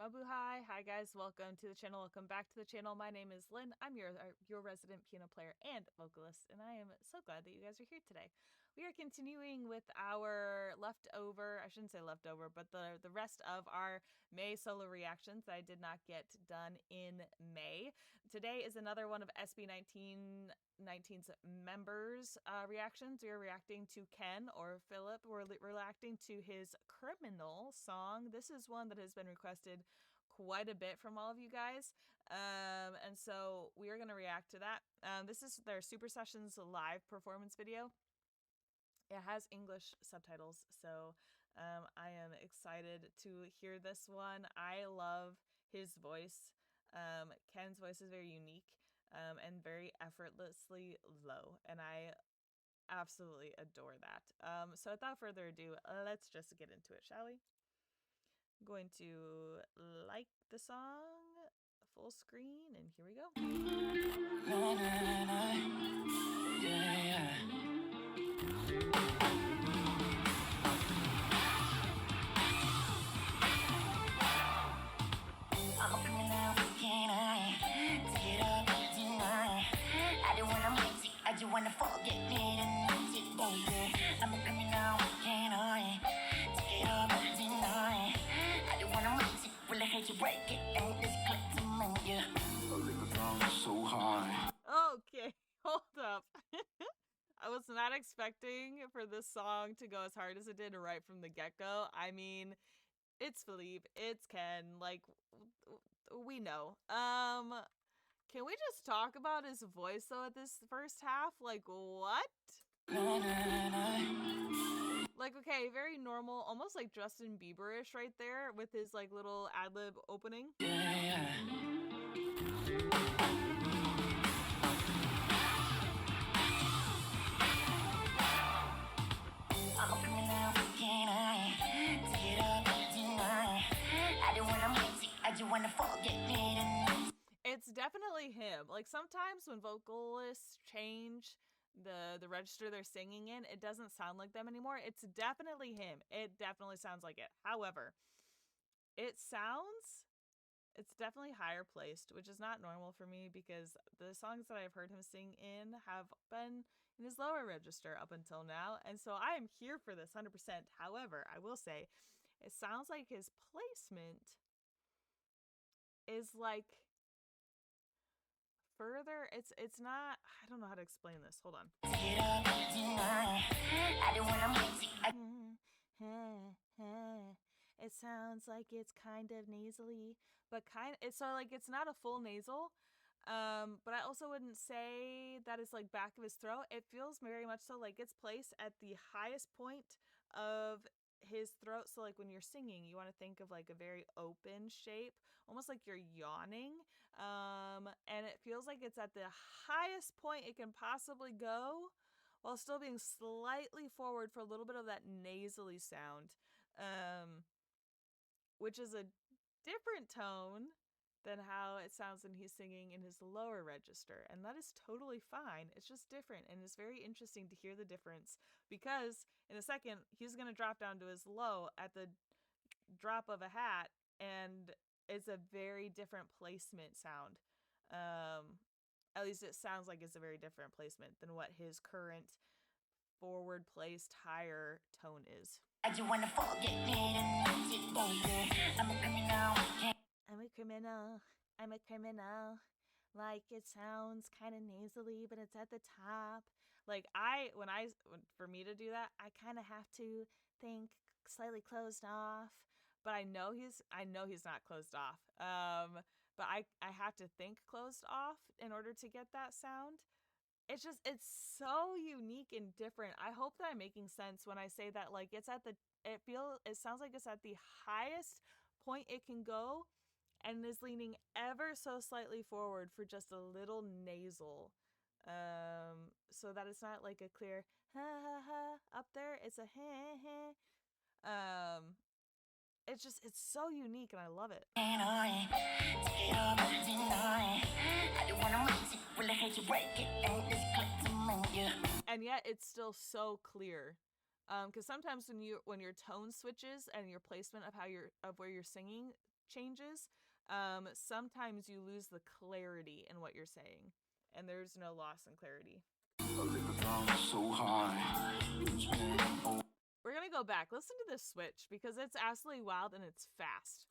Mabuhay. Hi guys, welcome to the channel. Welcome back to the channel. My name is Lynn. I'm your resident piano player and vocalist, and I am so glad that you guys are here today. We are continuing with our leftover, I shouldn't say leftover, but the rest of our May solo reactions that I did not get done in May. Today is another one of SB19 19's members reactions. We are reacting to Ken or Philip. We're reacting to his Criminal song. This is one that has been requested quite a bit from all of you guys. And so we are going to react to that. This is their Super Sessions live performance video. It has English subtitles, so I am excited to hear this one. I love his voice. Ken's voice is very unique and very effortlessly low, and I absolutely adore that. So without further ado, let's just get into it, shall we? I'm going to like the song full screen, and here we go. Na, na, na. Yeah, yeah. I'm a criminal, can I take it up tonight? I don't wanna mix it, I just wanna forget it and mix it, baby. I'm a criminal, can I take it up tonight? I don't wanna mix it, will I hate you break it and just click to me, yeah. A little drum so high. Okay, hold up. I was not expecting for this song to go as hard as it did right from the get-go. I mean, it's Felip, it's Ken, like, we know. Can we just talk about his voice though at this first half? Like, what? Na, na, na. Like, okay, very normal, almost like Justin Bieber-ish right there with his like little ad-lib opening. Yeah, yeah. I'm a criminal, can I take it up tonight? I don't wanna mix it, I just wanna forget it and It's definitely him. Like sometimes when vocalists change the register they're singing in, it doesn't sound like them anymore. It's definitely him. It definitely sounds like it. However, it's definitely higher placed, which is not normal for me because the songs that I've heard him sing in have been in his lower register up until now. And so I am here for this 100%. However, I will say it sounds like his placement is like further. It's not, I don't know how to explain this. Hold on. take it up tonight. I don't wanna mix it, I It sounds like it's kind of nasally, but it's so like it's not a full nasal. But I also wouldn't say that it's like back of his throat. It feels very much so like it's placed at the highest point of his throat. So like when you're singing, you want to think of like a very open shape, almost like you're yawning. And it feels like it's at the highest point it can possibly go while still being slightly forward for a little bit of that nasally sound. Which is a different tone than how it sounds when he's singing in his lower register. And that is totally fine. It's just different. And it's very interesting to hear the difference because in a second, he's going to drop down to his low at the drop of a hat. And it's a very different placement sound. At least it sounds like it's a very different placement than what his current forward placed higher tone is. just wanna forget it and mix it, baby. I'm a criminal, can I'm a criminal. I'm a criminal. Like it sounds kind of nasally, but it's at the top. Like for me to do that, I kind of have to think slightly closed off. But I know he's not closed off. But I have to think closed off in order to get that sound. It's so unique and different. I hope that I'm making sense when I say that like it sounds like it's at the highest point it can go and is leaning ever so slightly forward for just a little nasal. So that it's not like a clear ha ha ha up there. It's a ha ha. It's so unique and I love it. I take it up tonight? I don't wanna mix it, will I hate you break it and just click to me, yeah. And yet it's still so clear. Because sometimes when your tone switches and your placement of where you're singing changes, sometimes you lose the clarity in what you're saying, and there's no loss in clarity. We're gonna go back. Listen to this switch because it's absolutely wild and it's fast.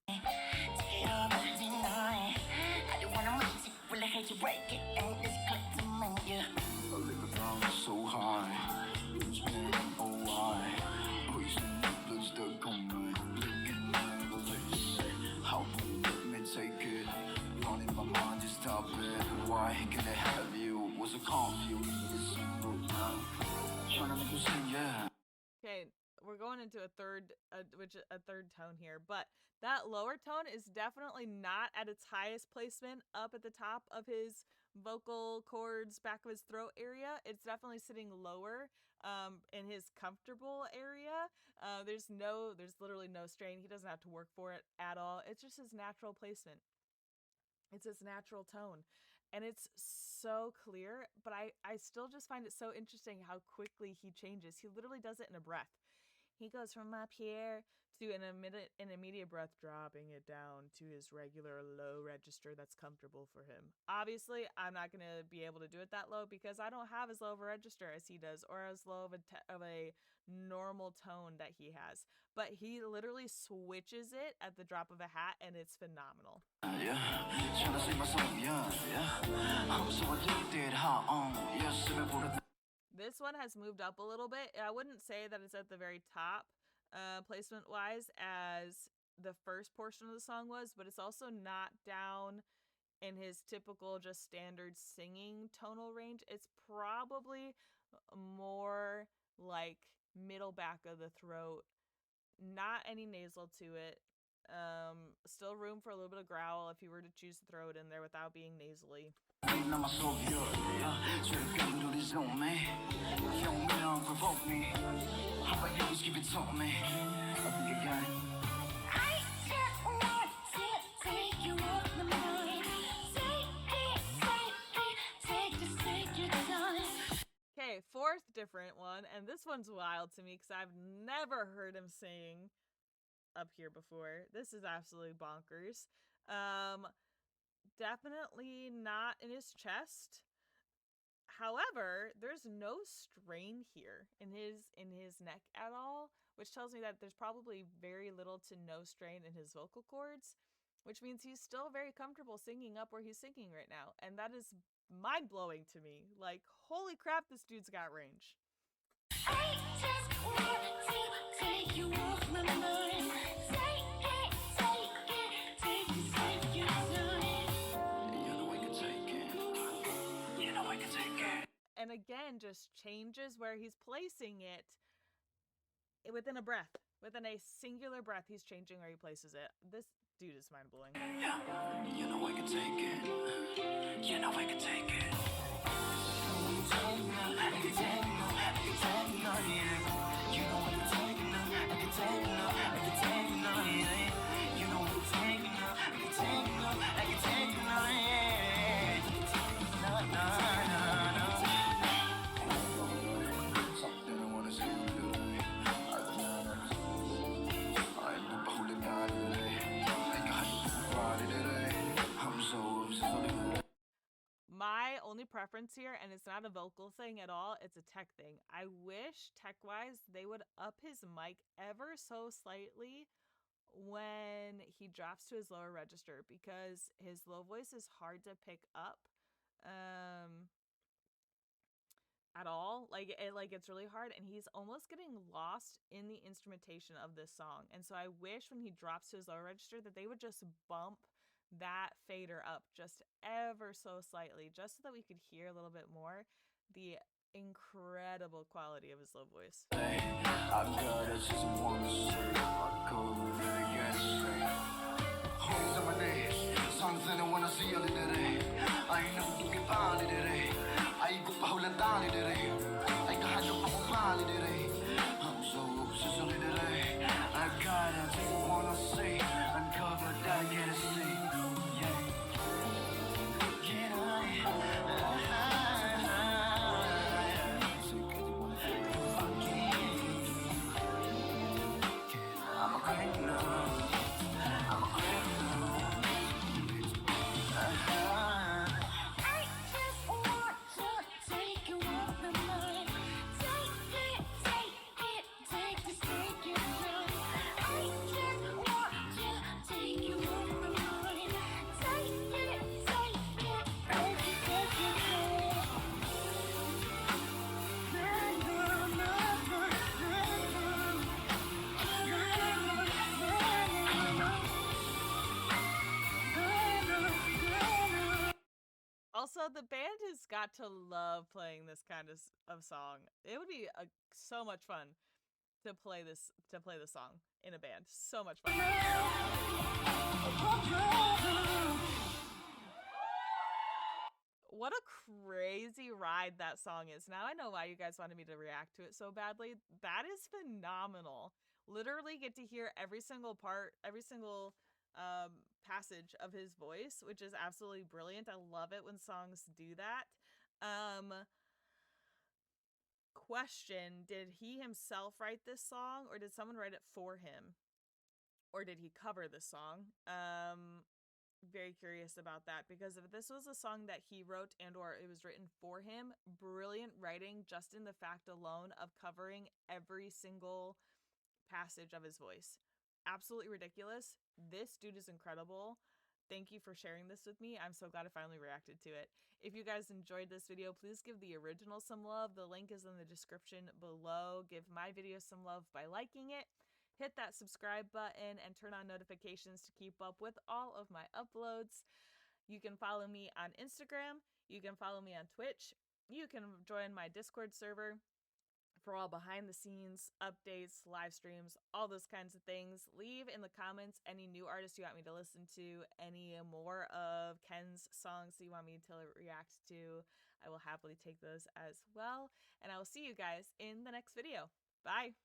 Why can I have you? Was a confused. Okay, we're going into a third tone here, but that lower tone is definitely not at its highest placement up at the top of his vocal cords, back of his throat area. It's definitely sitting lower in his comfortable area. There's literally no strain. He doesn't have to work for it at all. It's just his natural placement. It's his natural tone. And it's so clear, but I still just find it so interesting how quickly he changes. He literally does it in a breath. He goes from up here to an immediate breath, dropping it down to his regular low register that's comfortable for him. Obviously, I'm not going to be able to do it that low because I don't have as low of a register as he does, or as low of a normal tone that he has. But he literally switches it at the drop of a hat, and it's phenomenal. Trying to save myself, I'm so addicted, This one has moved up a little bit. I wouldn't say that it's at the very top placement wise as the first portion of the song was, but it's also not down in his typical just standard singing tonal range. It's probably more like middle back of the throat, not any nasal to it. Still room for a little bit of growl if you were to choose to throw it in there without being nasally. Okay, fourth different one, and this one's wild to me because I've never heard him sing up here before. This is absolutely bonkers. Definitely not in his chest. However, there's no strain here in his neck at all, which tells me that there's probably very little to no strain in his vocal cords, which means he's still very comfortable singing up where he's singing right now, and that is mind-blowing to me. Like, holy crap, this dude's got range. I just want to take you off my mind. And again, just changes where he's placing it within a breath. Within a singular breath, he's changing where he places it. This dude is mind-blowing. Yeah, you know I can take it. You know I can take it. My only preference here, and it's not a vocal thing at all, it's a tech thing. I wish tech-wise they would up his mic ever so slightly when he drops to his lower register, because his low voice is hard to pick up at all. It's really hard, and he's almost getting lost in the instrumentation of this song. And so I wish when he drops to his lower register that they would just bump that fader up just ever so slightly, just so that we could hear a little bit more the incredible quality of his low voice. the band has got to love playing this kind of song. It would be so much fun to play this song in a band. So much fun. What a crazy ride that song is. Now I know why you guys wanted me to react to it so badly. That is phenomenal. Literally get to hear every single part, every single passage of his voice, which is absolutely brilliant. I love it when songs do that. Question, did he himself write this song or did someone write it for him? Or did he cover this song? Very curious about that, because if this was a song that he wrote and or it was written for him, brilliant writing just in the fact alone of covering every single passage of his voice. Absolutely ridiculous. This dude is incredible. Thank you for sharing this with me. I'm so glad I finally reacted to it. If you guys enjoyed this video, please give the original some love. The link is in the description below. Give my video some love by liking it. Hit that subscribe button and turn on notifications to keep up with all of my uploads. You can follow me on Instagram. You can follow me on Twitch. You can join my Discord server for all behind the scenes updates, live streams, all those kinds of things. Leave in the comments any new artists you want me to listen to, any more of Ken's songs that you want me to react to. I will happily take those as well. And I will see you guys in the next video. Bye.